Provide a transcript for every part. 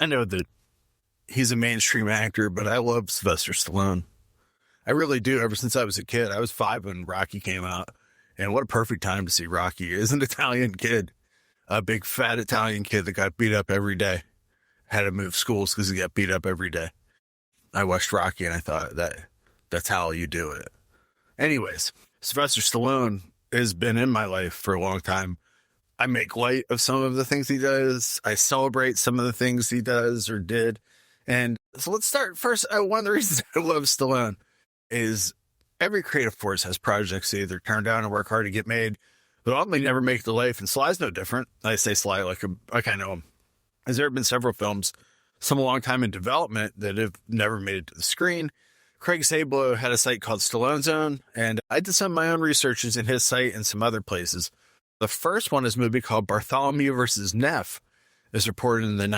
I know that he's a mainstream actor, but I love Sylvester Stallone. I really do. Ever since I was a kid, I was 5 when Rocky came out. And what a perfect time to see Rocky. As an Italian kid, a big fat Italian kid that got beat up every day, had to move schools because he got beat up every day. I watched Rocky and I thought that's how you do it. Anyways, Sylvester Stallone has been in my life for a long time. I make light of some of the things he does. I celebrate some of the things he does or did. And so let's start first. One of the reasons I love Stallone is every creative force has projects they either turn down and work hard to get made, but ultimately never make it to life. And Sly's no different. I say Sly like I know him. There have been several films, some a long time in development, that have never made it to the screen. Craig Sablow had a site called Stallone Zone, and I did some of my own researches in his site and some other places. The first one is a movie called Bartholomew versus Neff. It was reported in the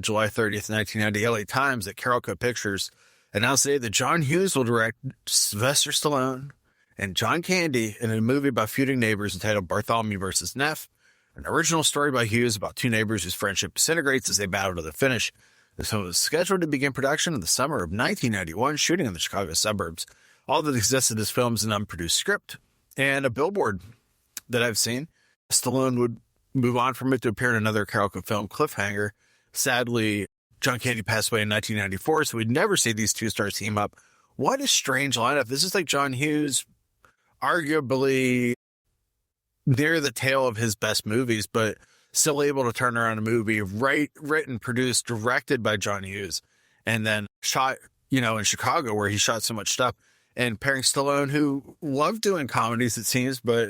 July 30th, 1990 LA Times that Carol Co. Pictures announced today that John Hughes will direct Sylvester Stallone and John Candy in a movie about feuding neighbors entitled Bartholomew versus Neff, an original story by Hughes about two neighbors whose friendship disintegrates as they battle to the finish. The film was scheduled to begin production in the summer of 1991, shooting in the Chicago suburbs. All that exists in this film is an unproduced script and a billboard that I've seen. Stallone would move on from it to appear in another Carol Co. film, Cliffhanger. Sadly, John Candy passed away in 1994, so we'd never see these two stars team up. What a strange lineup. This is like John Hughes, arguably near the tail of his best movies, but still able to turn around a movie, written, produced, directed by John Hughes, and then shot, in Chicago where he shot so much stuff, and pairing Stallone, who loved doing comedies, it seems, but,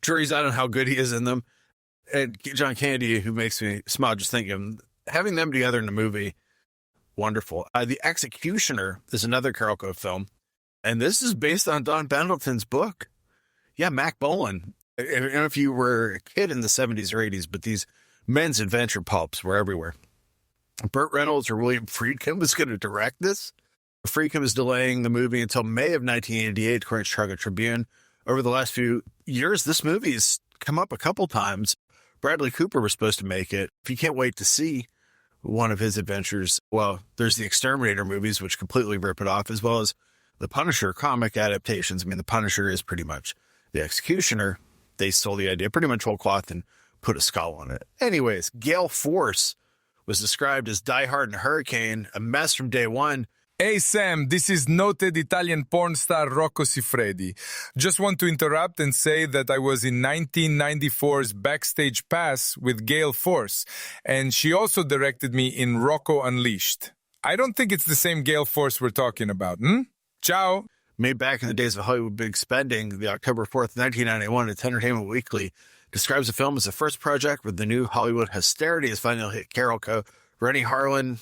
jury's out on how good he is in them, and John Candy, who makes me smile just thinking of him. Having them together in a movie, wonderful. The Executioner is another Carol Co. film, and this is based on Don Pendleton's book. Yeah, Mac Bolan. I don't know if you were a kid in the 70s or 80s, but these men's adventure pulps were everywhere. Burt Reynolds or William Friedkin was going to direct this. Friedkin was delaying the movie until May of 1988, according to Chicago Tribune. Over the last few years, this movie's come up a couple times. Bradley Cooper was supposed to make it. If you can't wait to see one of his adventures, well, there's the Exterminator movies, which completely rip it off, as well as the Punisher comic adaptations. I mean, the Punisher is pretty much the Executioner. They stole the idea, pretty much whole cloth, and put a skull on it. Anyways, Gale Force was described as Die Hard and Hurricane, a mess from day one. Hey Sam, this is noted Italian porn star Rocco Siffredi. Just want to interrupt and say that I was in 1994's Backstage Pass with Gale Force, and she also directed me in Rocco Unleashed. I don't think it's the same Gale Force we're talking about, Ciao. Made back in the days of Hollywood big spending, the October 4th, 1991, at Entertainment Weekly describes the film as the first project where the new Hollywood hysteria has finally hit Carol Co. Rennie Harlan,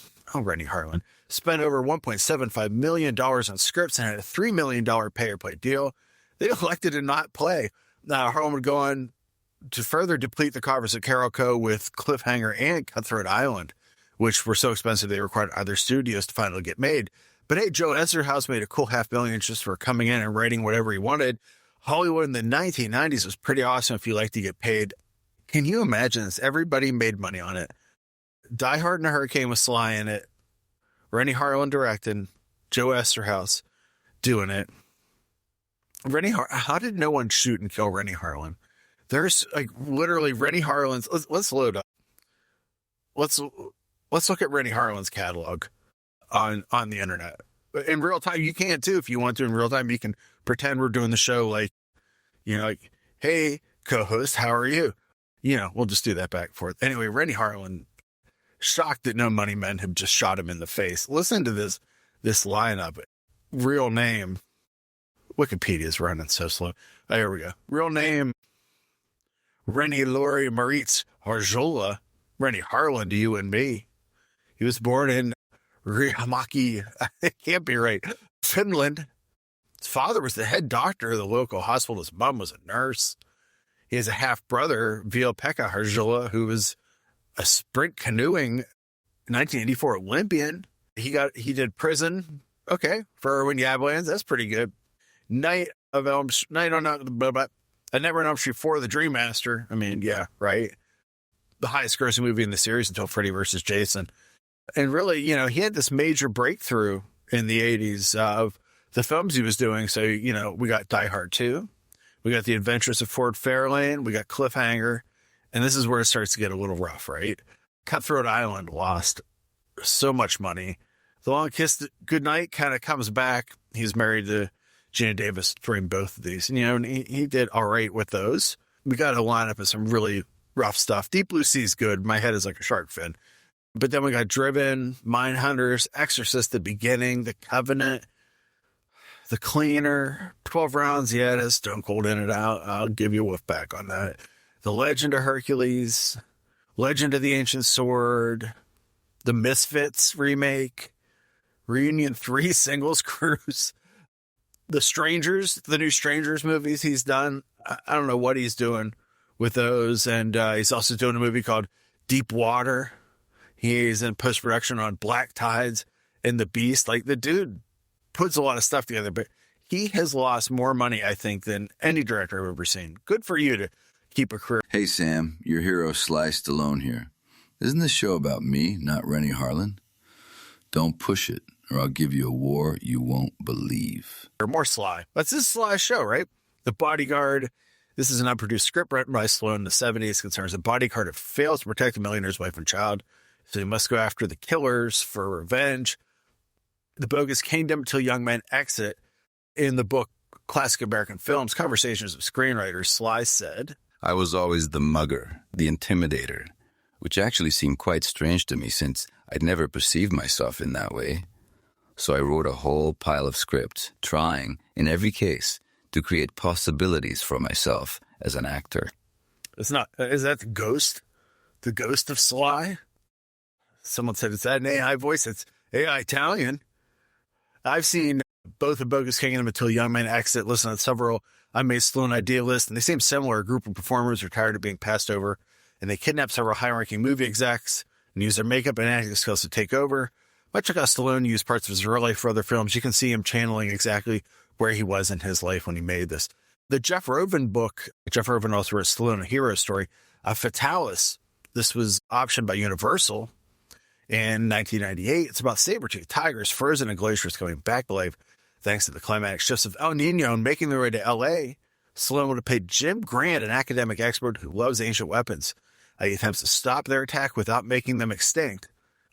spent over $1.75 million on scripts and had a $3 million pay-or-play deal. They elected to not play. Now, Harlan would go on to further deplete the coffers of Carol Co. with Cliffhanger and Cutthroat Island, which were so expensive they required other studios to finally get made. But hey, Joe Eszterhas made a cool $500,000 just for coming in and writing whatever he wanted. Hollywood in the 1990s was pretty awesome if you like to get paid. Can you imagine this? Everybody made money on it. Die Hard and a Hurricane with Sly in it. Rennie Harlan directing. Joe Eszterhas doing it. How did no one shoot and kill Rennie Harlan? There's like literally Rennie Harlan's. Let's load up. Let's look at Rennie Harlan's catalog on the internet in real time. You can too if you want to. In real time, you can pretend we're doing the show like hey, co-host, how are you? We'll just do that back and forth. Anyway, Rennie Harlan, shocked that no money men have just shot him in the face. Listen to this lineup. Real name. Wikipedia's running so slow. Oh, here we go. Real name, Rennie Laurie Moritz Harjola. Rennie Harlan to you and me. He was born in Riihimäki, it can't be right, Finland. His father was the head doctor of the local hospital. His mom was a nurse. He has a half-brother, Ville-Pekka Harjola, who was a sprint canoeing 1984 Olympian. He did Prison, okay, for Erwin Yablans. That's pretty good. Night on Elm Street 4, The Dream Master. I mean, yeah, right. the highest grossing movie in the series until Freddy vs. Jason. And really, he had this major breakthrough in the 80s of the films he was doing. So, we got Die Hard 2, we got The Adventures of Ford Fairlane, we got Cliffhanger, and this is where it starts to get a little rough, right? Cutthroat Island lost so much money. The Long Kiss Goodnight kind of comes back. He's married to Gina Davis during both of these. And, he did all right with those. We got a lineup of some really rough stuff. Deep Blue Sea is good. My head is like a shark fin. But then we got Driven, Mindhunters, Exorcist, The Beginning, The Covenant, The Cleaner, 12 Rounds, yeah, that's Stone Cold In It Out. I'll give you a whiff back on that. The Legend of Hercules, Legend of the Ancient Sword, The Misfits remake, Reunion 3 Singles Cruise, The Strangers, the new Strangers movies he's done. I don't know what he's doing with those. And he's also doing a movie called Deep Water. He's in post-production on Black Tides and The Beast. Like, the dude puts a lot of stuff together, but he has lost more money, I think, than any director I've ever seen. Good for you to keep a career. Hey, Sam, your hero Sly Stallone here. Isn't this show about me, not Rennie Harlan? Don't push it, or I'll give you a war you won't believe. Or more Sly. That's his Sly show, right? The Bodyguard. This is an unproduced script written by Stallone in the 70s. Concerns a bodyguard who fails to protect a millionaire's wife and child. So he must go after the killers for revenge. The Bogus Kingdom Till Young Men Exit. In the book Classic American Films, Conversations with Screenwriters, Sly said, I was always the mugger, the intimidator, which actually seemed quite strange to me since I'd never perceived myself in that way. So I wrote a whole pile of scripts, trying, in every case, to create possibilities for myself as an actor. Is that the ghost? The ghost of Sly? Someone said, it's that an AI voice? It's AI Italian. I've seen both The Bogus Kingdom Until Young Men Exit, listen to several I Made Stallone idea lists, and they seem similar. A group of performers are tired of being passed over, and they kidnap several high-ranking movie execs and use their makeup and acting skills to take over. Much like how Stallone used parts of his real life for other films, you can see him channeling exactly where he was in his life when he made this. The Jeff Rovin book, Jeff Rovin also wrote Stallone, a hero story, Fatalis. This was optioned by Universal in 1998. It's about saber-toothed tigers, frozen in glaciers coming back to life thanks to the climatic shifts of El Nino and making their way to L.A. Stallone would have paid Jim Grant, an academic expert who loves ancient weapons. He attempts to stop their attack without making them extinct.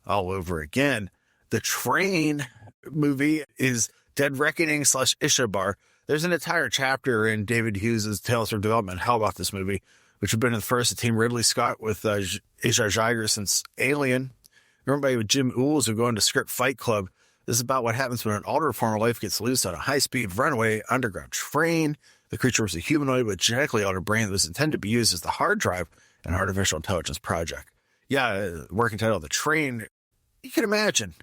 All over again. The Train movie is Dead Reckoning / Ishabar. There's an entire chapter in David Hughes' Tales from Development Hell about this movie, which had been in the first of Team Ridley Scott with Asia Geiger since Alien. Remember with Jim Ools who go into Script Fight Club. This is about what happens when an altered form of life gets loose on a high-speed runaway underground train. The creature was a humanoid with a genetically altered brain that was intended to be used as the hard drive in an artificial intelligence project. Yeah, working title, The Train. You can imagine.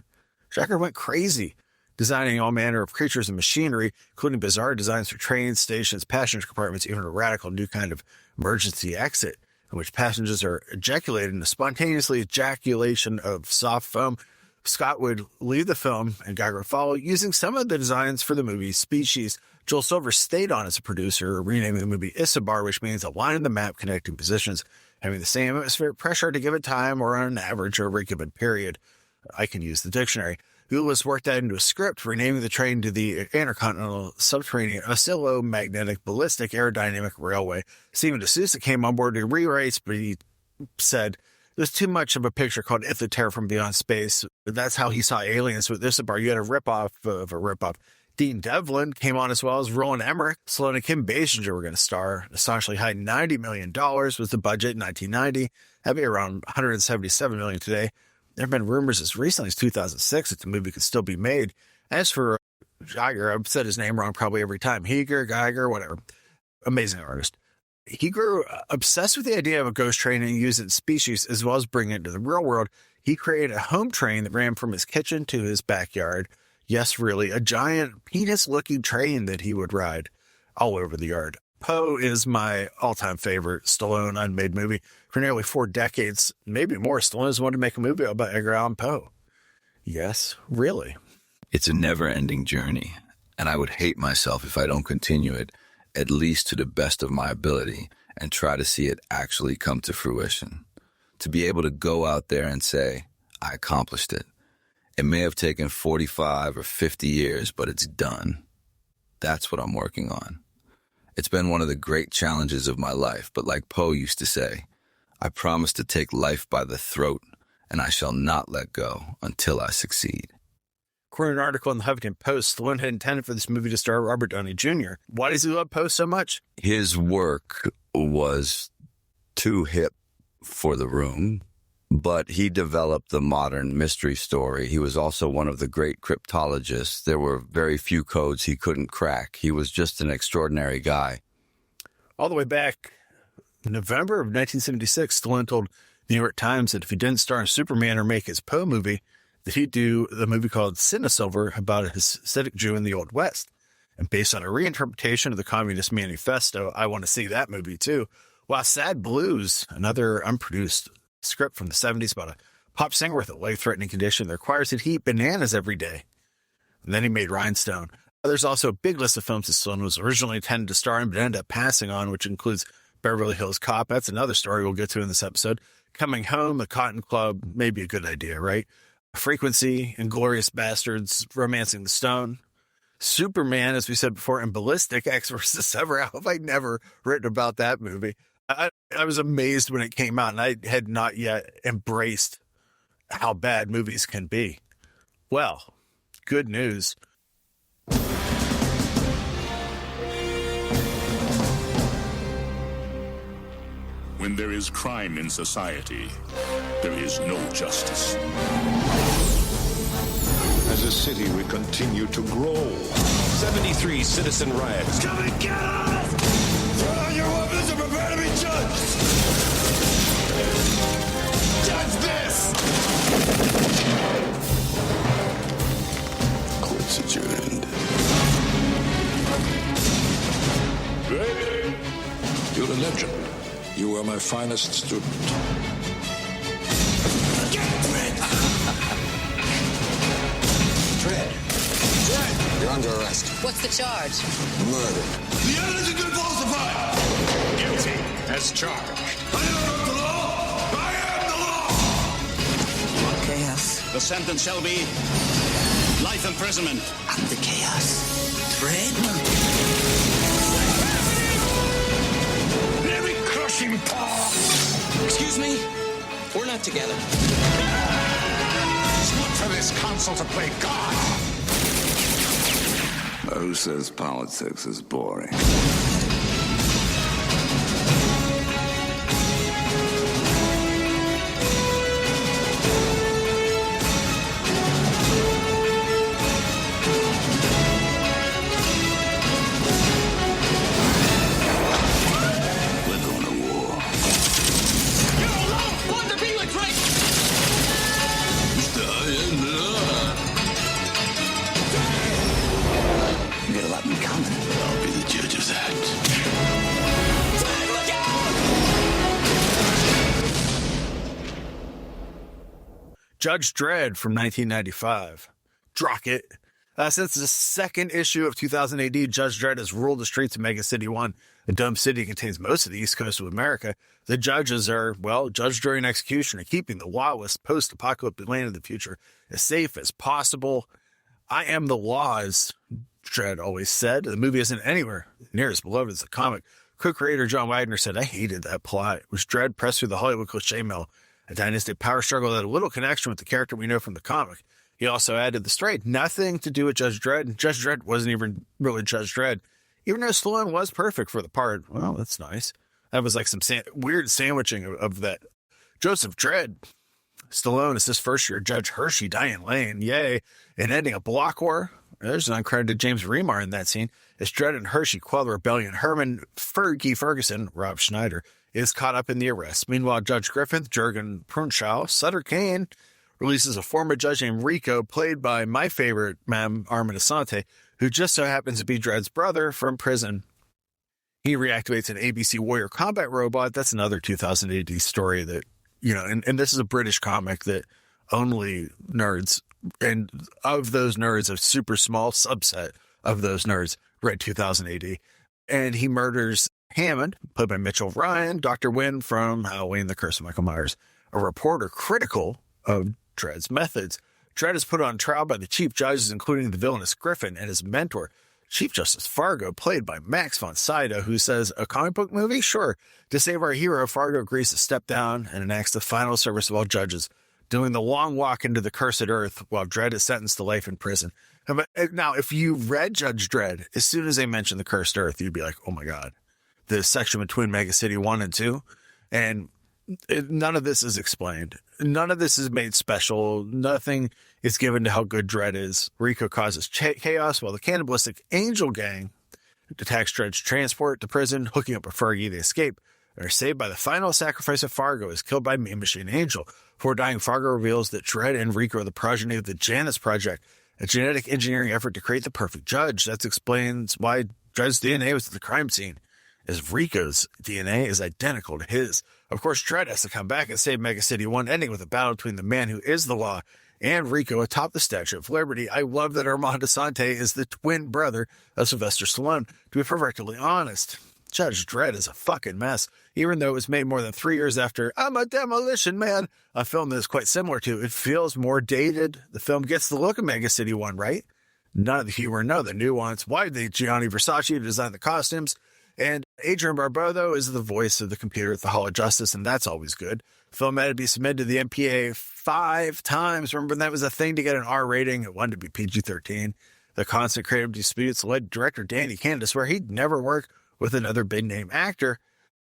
Geiger went crazy, designing all manner of creatures and machinery, including bizarre designs for trains, stations, passenger compartments, even a radical new kind of emergency exit in which passengers are ejaculated in a spontaneously ejaculation of soft foam. Scott would leave the film and Geiger would follow, using some of the designs for the movie Species. Joel Silver stayed on as a producer, renaming the movie Isabar, which means a line in the map connecting positions, having the same atmospheric pressure to give it time or on an average over a given period. I can use the dictionary. Ulis worked that into a script, renaming the train to the Intercontinental Subterranean Oscillomagnetic Ballistic Aerodynamic Railway. Steven D'Souza came on board to rewrite, but he said there's too much of a picture called If the Terror from Beyond Space. That's how he saw Aliens with this bar. You had a ripoff of a ripoff. Dean Devlin came on as well as Roland Emmerich. Stallone and Kim Basinger were going to star. An astonishingly high $90 million was the budget in 1990. That'd be around $177 million today. There have been rumors as recently as 2006 that the movie could still be made. As for Geiger, I've said his name wrong probably every time. Geiger, whatever. Amazing artist. He grew obsessed with the idea of a ghost train and used it in Species as well as bringing it to the real world. He created a home train that ran from his kitchen to his backyard. Yes, really, a giant penis-looking train that he would ride all over the yard. Poe is my all-time favorite Stallone unmade movie. For nearly 4 decades, maybe more, Stallone has wanted to make a movie about Edgar Allan Poe. Yes, really. It's a never-ending journey, and I would hate myself if I don't continue it, at least to the best of my ability, and try to see it actually come to fruition. to be able to go out there and say, I accomplished it. It may have taken 45 or 50 years, but it's done. That's what I'm working on. It's been one of the great challenges of my life, but like Poe used to say, I promise to take life by the throat, and I shall not let go until I succeed. According to an article in the Huffington Post, Stallone had intended for this movie to star Robert Downey Jr. Why does he love Poe so much? His work was too hip for the room, but he developed the modern mystery story. He was also one of the great cryptologists. There were very few codes he couldn't crack. He was just an extraordinary guy. All the way back in November of 1976, Stallone told the New York Times that if he didn't star in Superman or make his Poe movie, that he'd do the movie called Cinesilver about a Hasidic Jew in the Old West. And based on a reinterpretation of the Communist Manifesto, I want to see that movie too. While Sad Blues, another unproduced script from the 70s about a pop singer with a life-threatening condition that requires that he eat bananas every day. And then he made Rhinestone. There's also a big list of films that Stallone was originally intended to star in, but ended up passing on, which includes Beverly Hills Cop. That's another story we'll get to in this episode. Coming Home, The Cotton Club, may be a good idea, right? Frequency, Inglourious Bastards, Romancing the Stone, Superman, as we said before, and Ballistic, X vs. Ever. How have I never written about that movie? I was amazed when it came out, and I had not yet embraced how bad movies can be. Well, good news. When there is crime in society, there is no justice. As a city, we continue to grow. 73 citizen riots. Come and get us! Throw down your weapons and prepare to be judged! Judge this! Court's adjourned. Red, You're a legend. You are my finest student. Dredd, you're under arrest. What's the charge? Murder. The evidence has been falsified! guilty as charged. I am the law! I am the law! Chaos. The sentence shall be life imprisonment. I'm the chaos. Dread? Every crushing paw! Excuse me? We're not together. It's not for this council to play God! Who says politics is boring? We're going to war. You're alone! Born to be with Drake! You got a lot in common. I'll be the judge of that. Look out! Judge Dredd from 1995. Drocket. Since the second issue of 2000 AD, Judge Dredd has ruled the streets of Mega City 1, a dumb city that contains most of the east coast of America. The judges are, well, judged during execution and keeping the wildest post-apocalyptic land of the future as safe as possible. I am the law, as Dredd always said. The movie isn't anywhere near as beloved as the comic. Co-creator John Wagner said, I hated that plot. It was Dredd pressed through the Hollywood cliche mill, a dynastic power struggle that had little connection with the character we know from the comic. He also added the story had nothing to do with Judge Dredd, and Judge Dredd wasn't even really Judge Dredd. Even though Stallone was perfect for the part. Well, that's nice. That was like some weird sandwiching of that. Joseph Dredd. Stallone is his first year. Judge Hershey, Diane Lane, yay. And ending a block war. There's an uncredited James Remar in that scene. As Dredd and Hershey quell the rebellion, Herman Fergie Ferguson, Rob Schneider, is caught up in the arrest. Meanwhile, Judge Griffith, Jurgen Prunschau, Sutter Kane, releases a former judge named Rico, played by my favorite Mam Armin Asante, who just so happens to be Dredd's brother from prison. He reactivates an ABC Warrior combat robot. That's another 2000 AD story that, you know, and this is a British comic that only nerds, and of those nerds, a super small subset of those nerds read 2000 AD. And he murders Hammond, played by Mitchell Ryan, Dr. Wynn from Halloween, The Curse of Michael Myers, a reporter critical of Dredd's methods. Dredd is put on trial by the chief judges, including the villainous Griffin and his mentor, Chief Justice Fargo, played by Max von Sydow, who says, a comic book movie? Sure. To save our hero, Fargo agrees to step down and enacts the final service of all judges, doing the long walk into the cursed earth while Dredd is sentenced to life in prison. Now, if you read Judge Dredd, as soon as they mentioned the cursed earth, you'd be like, oh my God, the section between Mega City 1 and 2. And none of this is explained. None of this is made special. Nothing is given to how good Dredd is. Rico causes chaos while the cannibalistic Angel Gang attacks Dredd's transport to prison, hooking up with Fergie. They escape and are saved by the final sacrifice of Fargo, is killed by Mean Machine Angel. Before dying, Fargo reveals that Dredd and Rico are the progeny of the Janus Project, a genetic engineering effort to create the perfect judge. That explains why Dredd's DNA was at the crime scene, as Rico's DNA is identical to his. Of course, Dredd has to come back and save Mega City 1, ending with a battle between the man who is the law and Rico atop the Statue of Liberty. I love that Armand Assante is the twin brother of Sylvester Stallone. To be perfectly honest, Judge Dredd is a fucking mess, even though it was made more than 3 years after I'm a Demolition Man, a film that is quite similar to. It feels more dated. The film gets the look of Mega City 1, right? None of the humor, none of the nuance. Why did Gianni Versace design the costumes? And Adrian Barbeau is the voice of the computer at the Hall of Justice, and that's always good. Film had to be submitted to the MPA 5 times. Remember, that was a thing to get an R rating. It wanted to be PG-13. The constant creative disputes led director Danny Cannon to swear he'd never work with another big-name actor.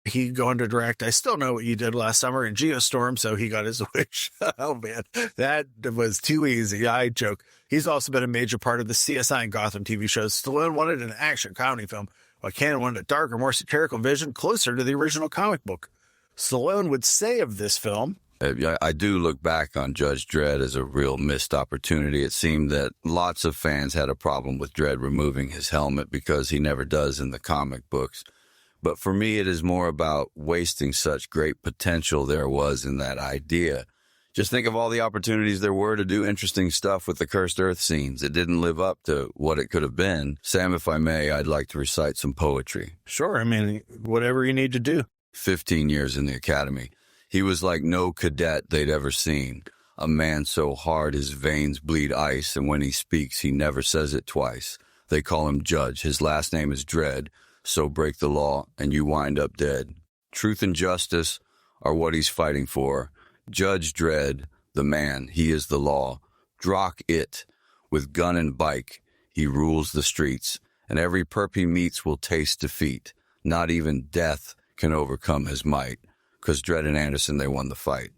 He'd go on to direct I Still Know What You Did Last Summer in Geostorm, so he got his wish. Oh, man, that was too easy. I joke. He's also been a major part of the CSI and Gotham TV shows. Stallone wanted an action comedy film, while Cannon wanted a darker, more satirical vision closer to the original comic book. Stallone would say of this film, I do look back on Judge Dredd as a real missed opportunity. It seemed that lots of fans had a problem with Dredd removing his helmet because he never does in the comic books. But for me, it is more about wasting such great potential there was in that idea. Just think of all the opportunities there were to do interesting stuff with the Cursed Earth scenes. It didn't live up to what it could have been. Sam, if I may, I'd like to recite some poetry. Sure, I mean, whatever you need to do. 15 years in the academy. He was like no cadet they'd ever seen. A man so hard his veins bleed ice, and when he speaks, he never says it twice. They call him Judge. His last name is Dredd. So break the law, and you wind up dead. Truth and justice are what he's fighting for. Judge Dredd, the man, he is the law. Drock it. With gun and bike, he rules the streets, and every perp he meets will taste defeat. Not even death can overcome his might, 'cause Dredd and Anderson, they won the fight.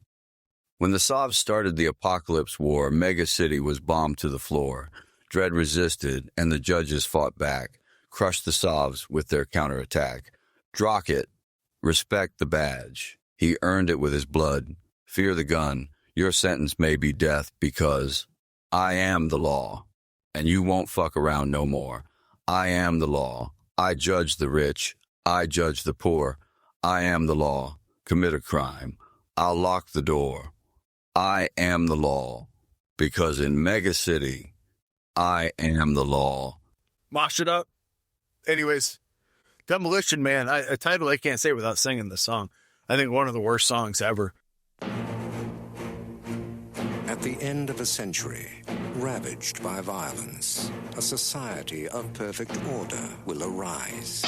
When the Sovs started the Apocalypse War, Mega City was bombed to the floor. Dredd resisted, and the judges fought back, crushed the Sovs with their counterattack. Drock it. Respect the badge. He earned it with his blood. Fear the gun. Your sentence may be death because I am the law, and you won't fuck around no more. I am the law. I judge the rich. I judge the poor. I am the law. Commit a crime. I'll lock the door. I am the law, because in Mega City, I am the law. Mosh it up. Anyways, Demolition Man, a title I can't say without singing the song. I think one of the worst songs ever. At the end of a century, ravaged by violence, a society of perfect order will arise.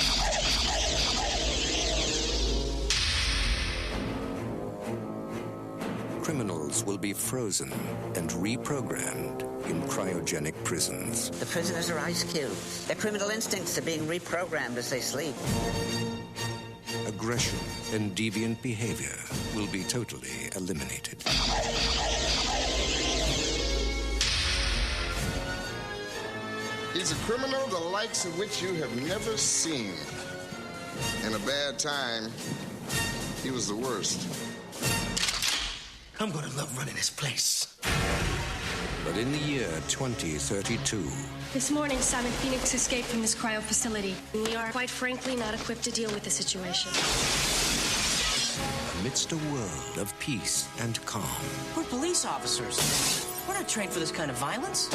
Criminals will be frozen and reprogrammed in cryogenic prisons. The prisoners are ice cubes. Their criminal instincts are being reprogrammed as they sleep. Aggression and deviant behavior will be totally eliminated. He's a criminal the likes of which you have never seen. In a bad time, he was the worst. I'm gonna love running this place. But in the year 2032... This morning, Simon Phoenix escaped from this cryo facility. We are, quite frankly, not equipped to deal with the situation. Amidst a world of peace and calm... We're police officers. We're not trained for this kind of violence.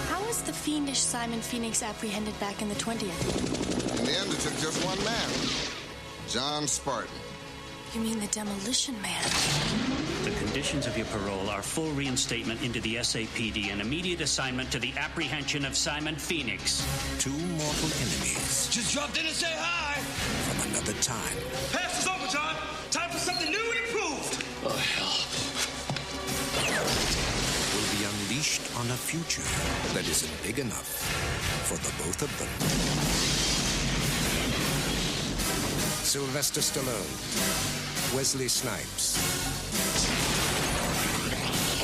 How was the fiendish Simon Phoenix apprehended back in the 20th? In the end, it took just one man. John Spartan. You mean the Demolition Man? conditions of your parole are full reinstatement into the SAPD and immediate assignment to the apprehension of Simon Phoenix. Two mortal enemies. Just dropped in to say hi. From another time. Pass is over, John. Time for something new and improved. Oh, hell. Will be unleashed on a future that isn't big enough for the both of them. Sylvester Stallone, Wesley Snipes,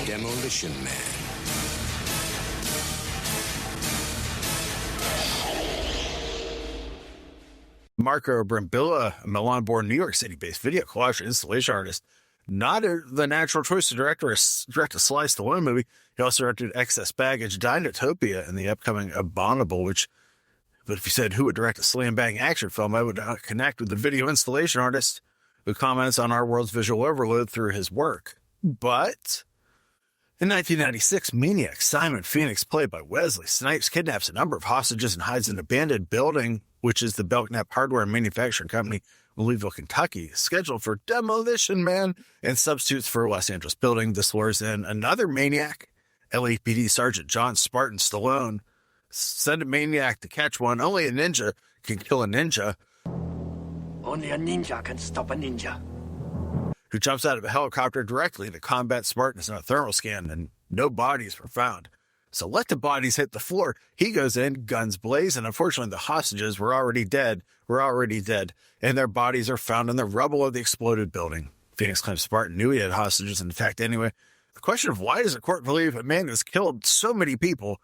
Demolition Man. Marco Brambilla, a Milan-born New York City-based video collage and installation artist, not the natural choice to direct a Sly Stallone movie. He also directed Excess Baggage, Dinotopia, and the upcoming Abominable, but if you said who would direct a slam-bang action film, I would connect with the video installation artist who comments on our world's visual overload through his work. But in 1996, maniac Simon Phoenix, played by Wesley Snipes, kidnaps a number of hostages and hides in an abandoned building, which is the Belknap Hardware and Manufacturing Company, Louisville, Kentucky, scheduled for Demolition Man, and substitutes for a Los Angeles building. This lures in another maniac, LAPD Sergeant John Spartan Stallone. Send a maniac to catch one. Only a ninja can kill a ninja. Only a ninja can stop a ninja. Who jumps out of a helicopter directly into combat. Spartan is on a thermal scan, and no bodies were found. So let the bodies hit the floor. He goes in, guns blaze, and unfortunately the hostages were already dead. And their bodies are found in the rubble of the exploded building. Phoenix claims Spartan knew he had hostages and attacked anyway. The question of why does the court believe a man has killed so many people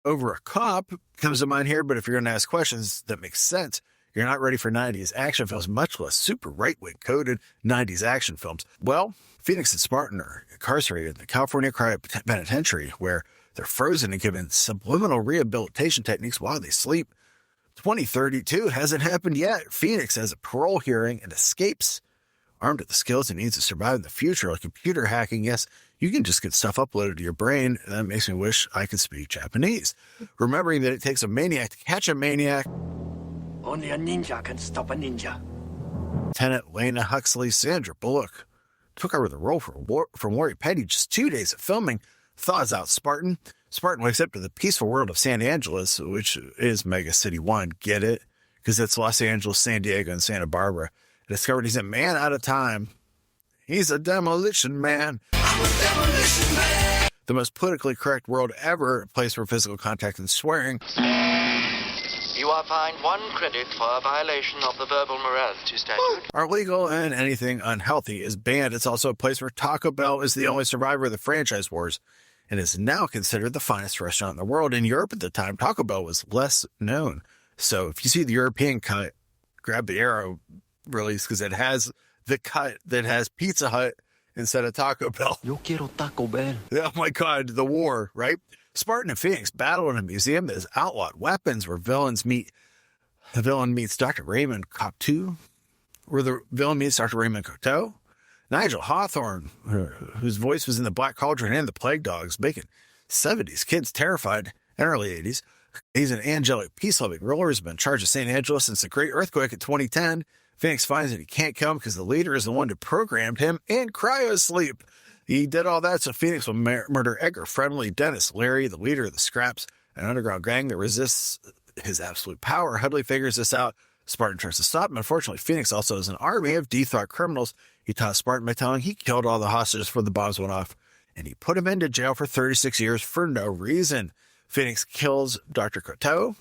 over a cop comes to mind here, but if you're going to ask questions that make sense, you're not ready for 90s action films, much less super right-wing coded 90s action films. Well, Phoenix and Spartan are incarcerated in the California Cryo Penitentiary, where they're frozen and given subliminal rehabilitation techniques while they sleep. 2032 hasn't happened yet. Phoenix has a parole hearing and escapes, armed with the skills he needs to survive in the future, like computer hacking. Yes, you can just get stuff uploaded to your brain, and that makes me wish I could speak Japanese. Remembering that it takes a maniac to catch a maniac. Only a ninja can stop a ninja. Lieutenant Lena Huxley, Sandra Bullock, took over the role from Lori Petty just 2 days of filming, thaws out Spartan. Spartan wakes up to the peaceful world of San Angeles, which is Mega City 1. Get it? Because it's Los Angeles, San Diego, and Santa Barbara. Discovered he's a man out of time. He's a demolition man. I'm a demolition man. The most politically correct world ever, a place for physical contact and swearing. You are fined 1 credit for a violation of the verbal morality statute. Are legal, and anything unhealthy is banned. It's also a place where Taco Bell is the only survivor of the franchise wars and is now considered the finest restaurant in the world. In Europe at the time, Taco Bell was less known. So if you see the European cut, grab the Arrow release, because it has the cut that has Pizza Hut instead of Taco Bell. Yo quiero Taco Bell. Oh my God, the war, right? Spartan and Phoenix battle in a museum that has outlawed weapons where the villain meets Dr. Raymond Cocteau, where the villain meets Dr. Raymond Cocteau. Nigel Hawthorne, whose voice was in The Black Cauldron and The Plague Dogs, making 70s kids terrified, and early 80s. He's an angelic, peace-loving ruler who's been in charge of St. Angeles since the Great Earthquake in 2010. Phoenix finds that he can't kill him because the leader is the one who programmed him in cryosleep. He did all that so Phoenix will murder Edgar Friendly, Dennis Leary, the leader of the Scraps, an underground gang that resists his absolute power. Hudley figures this out. Spartan tries to stop him. Unfortunately, Phoenix also has an army of de-thought criminals. He taunts Spartan by telling he killed all the hostages before the bombs went off, and he put him into jail for 36 years for no reason. Phoenix kills Dr. Cocteau,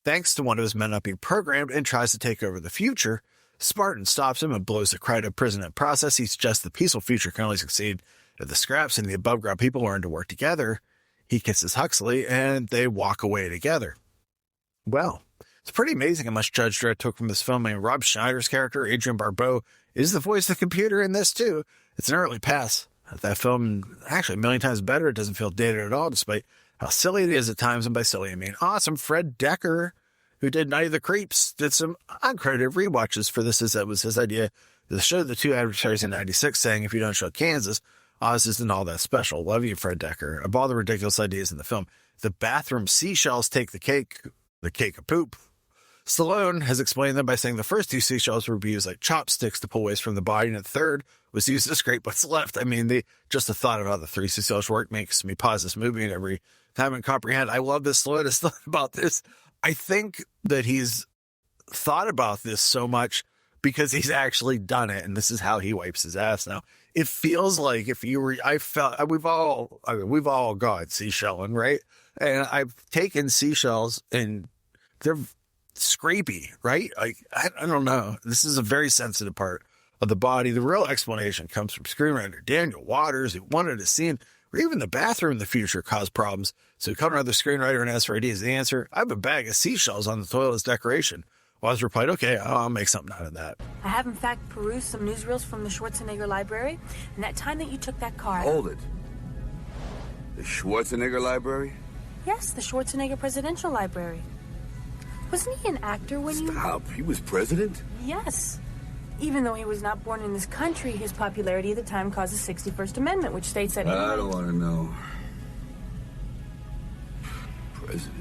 thanks to one of his men not being programmed, and tries to take over the future. Spartan stops him and blows the cryo prison in process. He suggests the peaceful future can only succeed if the Scraps and the above-ground people learn to work together. He kisses Huxley, and they walk away together. Well, it's pretty amazing how much Judge Dredd took from this film. I mean, Rob Schneider's character, Adrian Barbeau, is the voice of the computer in this, too. It's an early pass. That film, actually, a million times better. It doesn't feel dated at all, despite how silly it is at times. And by silly, I mean awesome. Fred Decker, who did Night of the Creeps, did some uncredited rewatches for this, as that was his idea. The show the two advertisers in 96 saying, if you don't show Kansas, Oz isn't all that special. Love you, Fred Decker. Of all the ridiculous ideas in the film, the bathroom seashells take the cake of poop. Stallone has explained them by saying the first 2 seashells were used like chopsticks to pull waste from the body, and the third was used to scrape what's left. I mean, just the thought of how the 3 seashells work makes me pause this movie and every time and comprehend. I love this. Stallone has thought about this. I think that he's thought about this so much because he's actually done it, and this is how he wipes his ass now. It feels like if you were, we've all gone seashelling, right? And I've taken seashells and they're scrapey, right? Like, I don't know. This is a very sensitive part of the body. The real explanation comes from screenwriter Daniel Waters, who wanted a scene where even the bathroom in the future caused problems. So he called another screenwriter and asked for ideas. The answer, I have a bag of seashells on the toilet as decoration. Waters replied, okay, I'll make something out of that. I have, in fact, perused some newsreels from the Schwarzenegger library, and that time that you took that car... Hold it. The Schwarzenegger library? Yes, the Schwarzenegger Presidential Library. Wasn't he an actor when you... Stop. He was president? Yes. Even though he was not born in this country, his popularity at the time caused the 61st Amendment, which states that... I don't want to know. President.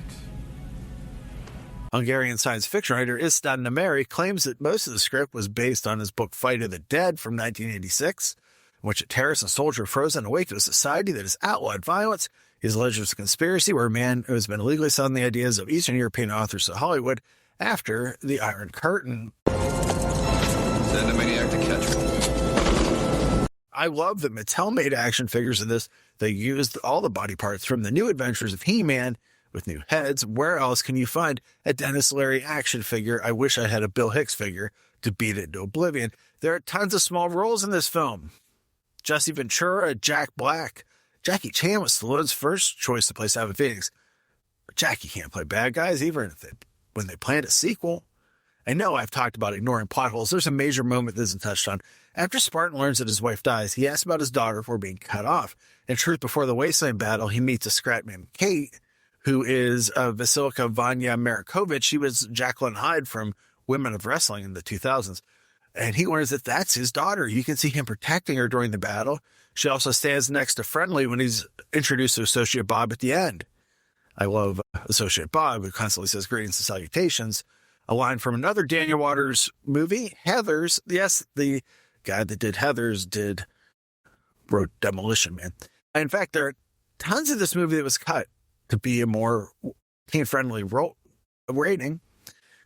Hungarian science fiction writer István Nemeri claims that most of the script was based on his book Fight of the Dead from 1986, in which a terrorist and soldier frozen awake to a society that has outlawed violence. His alleged was a conspiracy where a man who has been illegally selling the ideas of Eastern European authors to Hollywood after the Iron Curtain. Send a maniac to catch one. I love that Mattel made action figures of this. They used all the body parts from the New Adventures of He-Man with new heads. Where else can you find a Dennis Leary action figure? I wish I had a Bill Hicks figure to beat it to oblivion. There are tons of small roles in this film. Jesse Ventura, Jack Black. Jackie Chan was Stallone's first choice to play Simon Phoenix. But Jackie can't play bad guys, even when they planned a sequel. I know I've talked about ignoring plot holes. There's a major moment that isn't touched on. After Spartan learns that his wife dies, he asks about his daughter before being cut off. In truth, before the Wasteland battle, he meets a scrapman, Kate, who is Vasilka Vanya Marikovic. She was Jacqueline Hyde from Women of Wrestling in the 2000s. And he learns that that's his daughter. You can see him protecting her during the battle. She also stands next to Friendly when he's introduced to Associate Bob at the end. I love Associate Bob, who constantly says greetings and salutations. A line from another Daniel Waters movie, Heathers. Yes, the guy that did Heathers wrote Demolition Man. In fact, there are tons of this movie that was cut to be a more teen-friendly rating,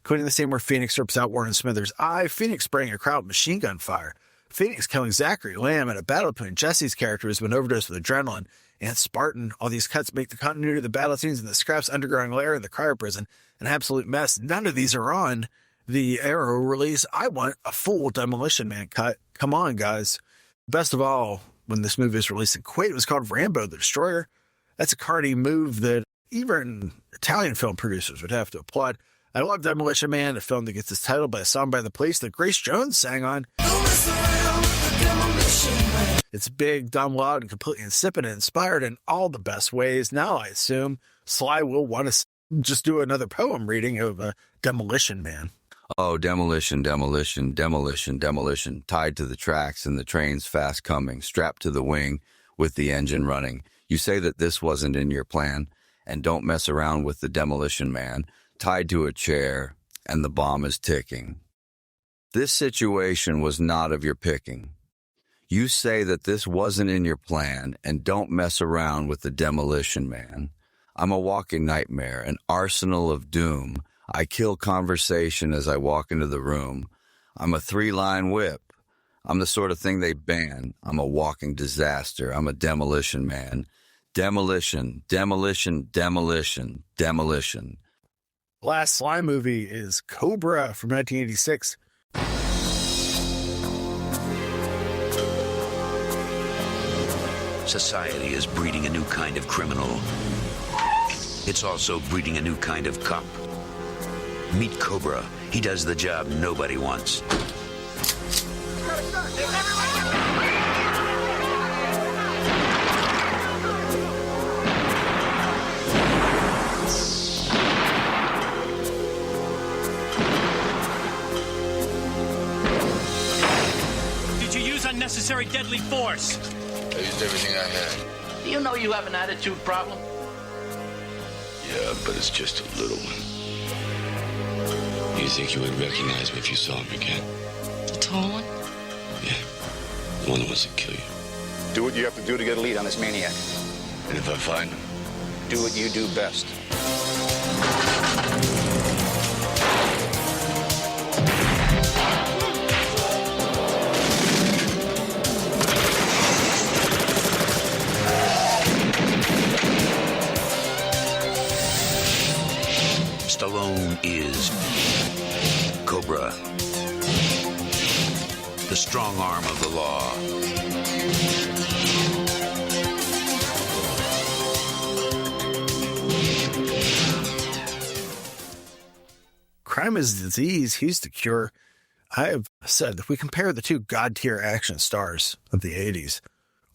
including the scene where Phoenix rips out Warren Smithers' eye, Phoenix spraying a crowd with machine gun fire, Phoenix killing Zachary Lamb, in a battle between Jesse's character who's been overdosed with adrenaline, and Spartan. All these cuts make the continuity of the battle scenes in the Scraps underground lair and the cryo prison an absolute mess. None of these are on the Arrow release. I want a full Demolition Man cut. Come on, guys. Best of all, when this movie was released in Kuwait, it was called Rambo the Destroyer. That's a carny move that even Italian film producers would have to applaud. I love Demolition Man, a film that gets its title by a song by The Police that Grace Jones sang on. It's big, dumb, loud, and completely insipid and inspired in all the best ways. Now I assume Sly will want to just do another poem reading of Demolition Man. Oh, demolition, demolition, demolition, demolition, tied to the tracks and the train's fast coming, strapped to the wing with the engine running. You say that this wasn't in your plan, and don't mess around with the Demolition Man, tied to a chair, and the bomb is ticking. This situation was not of your picking. You say that this wasn't in your plan, and don't mess around with the Demolition Man. I'm a walking nightmare, an arsenal of doom. I kill conversation as I walk into the room. I'm a 3-line whip. I'm the sort of thing they ban. I'm a walking disaster. I'm a Demolition Man. Demolition, demolition, demolition, demolition. Last Sly movie is Cobra from 1986. Society is breeding a new kind of criminal. It's also breeding a new kind of cop. Meet Cobra. He does the job nobody wants. Did you use unnecessary deadly force? I used everything I had. Do you know you have an attitude problem? Yeah, but it's just a little one. do you think you would recognize me if you saw him again? The tall one? Yeah. The one that wants to kill you. Do what you have to do to get a lead on this maniac. And if I find him? Do what you do best. Stallone is Cobra, the strong arm of the law. Crime is a disease. He's the cure. I have said if we compare the two god-tier action stars of the 80s,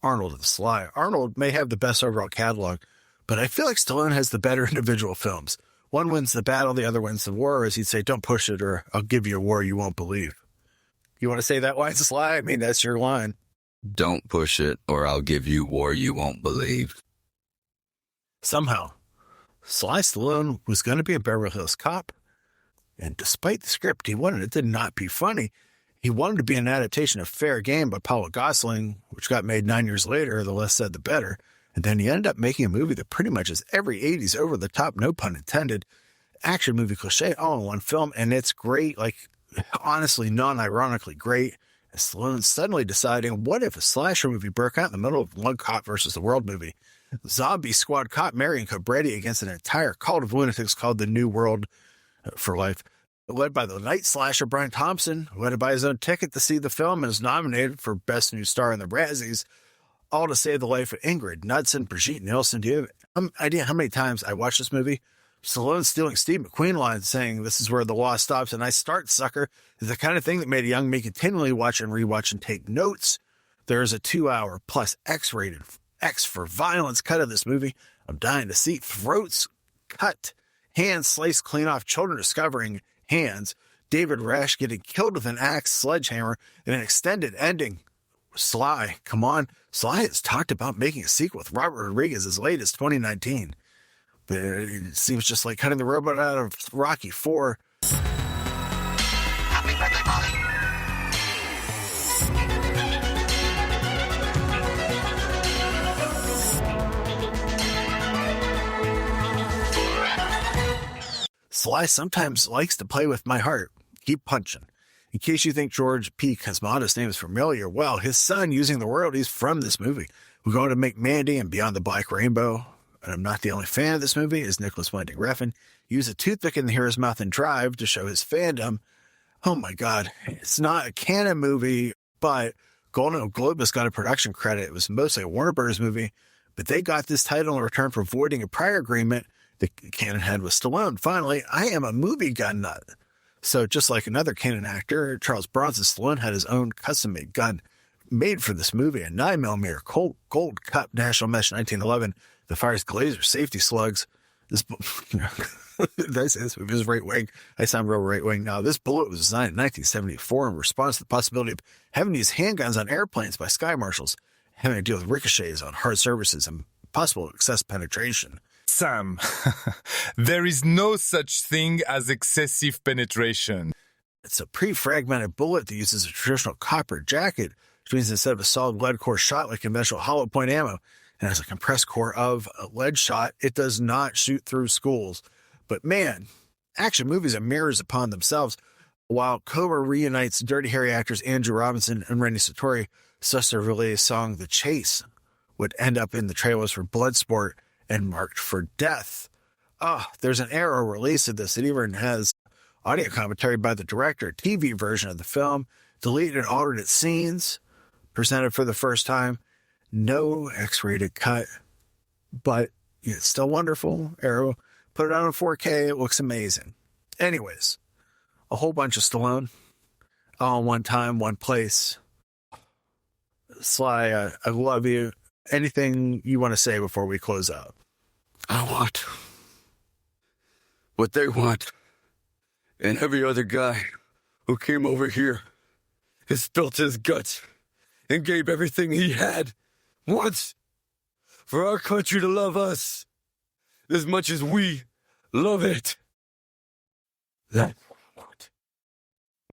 Arnold and Sly, Arnold may have the best overall catalog, but I feel like Stallone has the better individual films. One wins the battle, the other wins the war, as he'd say, don't push it or I'll give you a war you won't believe. You want to say that line, Sly? I mean, that's your line. Don't push it or I'll give you war you won't believe. Somehow, Sly Stallone was going to be a Beverly Hills Cop, and despite the script he wanted it to not be funny, he wanted to be an adaptation of Fair Game by Paul Gosling, which got made 9 years later, the less said the better. And then he ended up making a movie that pretty much is every 80s over-the-top, no pun intended, action movie cliche all in one film, and it's great, like, honestly, non-ironically great. And Stallone suddenly deciding, what if a slasher movie broke out in the middle of one cop versus the world movie? Zombie squad cop Marion Cobretti against an entire cult of lunatics called the New World for Life, led by the night slasher Brian Thompson, who had to buy his own ticket to see the film and is nominated for Best New Star in the Razzies, all to save the life of Ingrid Knudsen, Brigitte Nielsen. Do you have an idea how many times I watched this movie? Stallone stealing Steve McQueen lines saying, this is where the law stops and I start, sucker, is the kind of thing that made a young me continually watch and rewatch and take notes. There is a 2-hour plus X-rated, X for violence cut of this movie. I'm dying to see. Throats cut, hands sliced clean off, children discovering hands, David Rash getting killed with an axe sledgehammer, and an extended ending. Sly, come on. Sly has talked about making a sequel with Robert Rodriguez as late as 2019. But it seems just like cutting the robot out of Rocky IV. Happy birthday, Molly. Sly sometimes likes to play with my heart. Keep punching. In case you think George P. Cosmatos' name is familiar, well, his son using the royalties from this movie. We're going to make Mandy and Beyond the Black Rainbow. And I'm not the only fan of this movie, as Nicholas Winding Refn used a toothpick in the hero's mouth and Drive to show his fandom. Oh my God. It's not a canon movie, but Golden Globe has got a production credit. It was mostly a Warner Brothers movie, but they got this title in return for voiding a prior agreement that Cannon had with Stallone. Finally, I am a movie gun nut. So just like another Cannon actor, Charles Bronson, Stallone had his own custom-made gun made for this movie, a 9mm Gold Cup National Mesh 1911 that fires Glazer safety slugs. This, did I say this movie was right wing? I sound real right wing now. This bullet was designed in 1974 in response to the possibility of having to use handguns on airplanes by sky marshals, having to deal with ricochets on hard surfaces and possible excess penetration. Sam, there is no such thing as excessive penetration. It's a pre-fragmented bullet that uses a traditional copper jacket, which means instead of a solid lead core shot like conventional hollow point ammo, and has a compressed core of a lead shot, it does not shoot through schools. But man, action movies are mirrors upon themselves. While Cobra reunites Dirty Harry actors Andrew Robinson and Rennie Sartori, Suster Villet's song The Chase would end up in the trailers for Bloodsport and Marked for Death. There's an Arrow release of this. It even has audio commentary by the director, TV version of the film, deleted and alternate scenes, presented for the first time. No X-rated cut, but it's still wonderful. Arrow put it out in 4K. It looks amazing. Anyways, a whole bunch of Stallone, all in one time, one place. Sly, I love you. Anything you want to say before we close out? I want what they want. And every other guy who came over here has spilt his guts and gave everything he had once for our country to love us as much as we love it. That